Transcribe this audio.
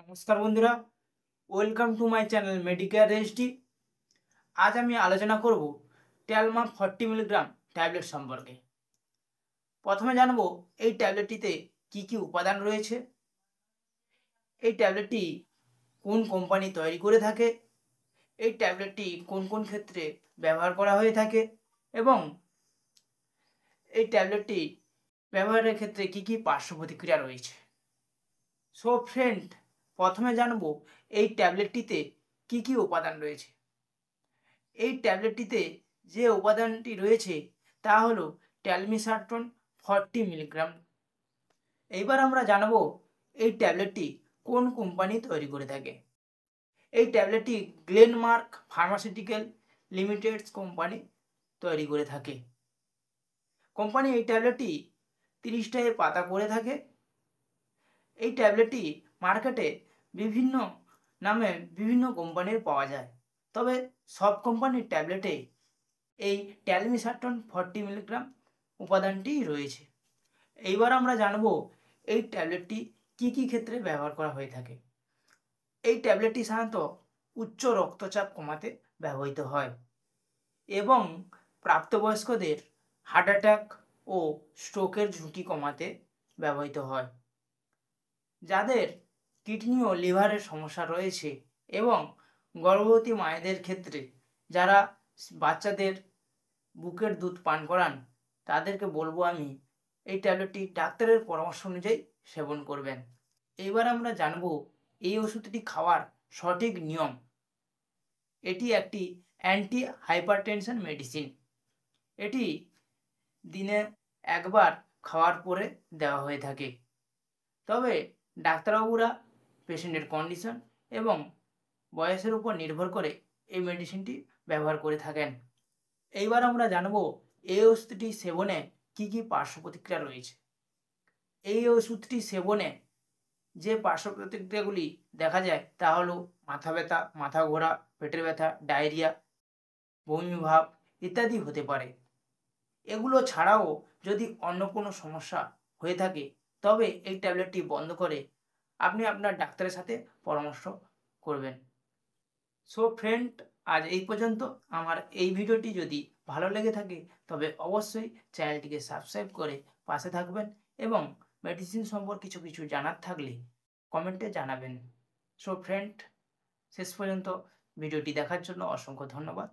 নমস্কার বন্ধুরা, welcome to my channel Medicare SD. আজ আমি আলোচনা করব টেলমা 40 মিলিগ্রাম ট্যাবলেট সম্পর্কে। প্রথমে জানব এই ট্যাবলেটটিতে কি কি উপাদান রয়েছে, এই ট্যাবলেটটি কোন কোম্পানি তৈরি করে থাকে, এই ট্যাবলেটটি কোন কোন ক্ষেত্রে ব্যবহার করা হয়ে থাকে এবং এই ট্যাবলেটটি ব্যবহারের ক্ষেত্রে কি কি পার্শ্ব প্রতিক্রিয়া রয়েছে। সো ফ্রেন্ড, প্রথমে জানবো এই ট্যাবলেটটিতে কি কি উপাদান রয়েছে। এই ট্যাবলেটটিতে যে উপাদানটি রয়েছে তা হলো টেলমিসার্টন 40 মিলিগ্রাম। এইবার আমরা জানবো এই ট্যাবলেটটি কোন কোম্পানি তৈরি করে থাকে। এই ট্যাবলেটটি গ্লেনমার্ক ফার্মাসিউটিক্যাল লিমিটেড কোম্পানি তৈরি করে থাকে। কোম্পানি এই ট্যাবলেটটি 30টায় পাতা করে থাকে। এই ট্যাবলেটটি মার্কেটে বিভিন্ন নামে বিভিন্ন কোম্পানির পাওয়া যায়, তবে সব কোম্পানির ট্যাবলেটে এই টেলমিসার্টন 40 মিলিগ্রাম উপাদানটি রয়েছে। এইবার আমরা জানব এই ট্যাবলেটটি কি কি ক্ষেত্রে ব্যবহার করা হয়ে থাকে। এই ট্যাবলেটটি সাধারণত উচ্চ রক্তচাপ কমাতে ব্যবহৃত হয় এবং প্রাপ্তবয়স্কদের হার্ট অ্যাটাক ও স্ট্রোকের ঝুঁকি কমাতে ব্যবহৃত হয়। যাদের কিডনি ও লিভারের সমস্যা রয়েছে এবং গর্ভবতী মায়েদের ক্ষেত্রে যারা বাচ্চাদের বুকের দুধ পান করান, তাদেরকে বলবো আমি এই ট্যাবলেটটি ডাক্তারের পরামর্শ অনুযায়ী সেবন করবেন। এবার আমরা জানব এই ওষুধটি খাওয়ার সঠিক নিয়ম। এটি একটি অ্যান্টি হাইপারটেনশন মেডিসিন। এটি দিনে একবার খাওয়ার পরে দেওয়া হয়ে থাকে, তবে ডাক্তারবাবুরা পেশেন্টের কন্ডিশন এবং বয়সের উপর নির্ভর করে এই মেডিসিনটি ব্যবহার করে থাকেন। এইবার আমরা জানব এই ওষুধটি সেবনে কি কি পার্শ্ব প্রতিক্রিয়া রয়েছে। এই ওষুধটি সেবনে যে পার্শ্ব প্রতিক্রিয়াগুলি দেখা যায় তা হলো মাথা ব্যথা, মাথা ঘোরা, পেটের ব্যথা, ডায়রিয়া, বমি ভাব ইত্যাদি হতে পারে। এগুলো ছাড়াও যদি অন্য কোনো সমস্যা হয়ে থাকে তবে এই ট্যাবলেটটি বন্ধ করে আপনি আপনার ডাক্তারের সাথে পরামর্শ করবেন। সো ফ্রেন্ড, আজ এই পর্যন্ত। আমার এই ভিডিওটি যদি ভালো লেগে থাকে তবে অবশ্যই চ্যানেলটিকে সাবস্ক্রাইব করে পাশে থাকবেন এবং মেডিসিন সম্পর্কে কিছু জানার থাকলে কমেন্টে জানাবেন। সো ফ্রেন্ড, শেষ পর্যন্ত ভিডিওটি দেখার জন্য অসংখ্য ধন্যবাদ।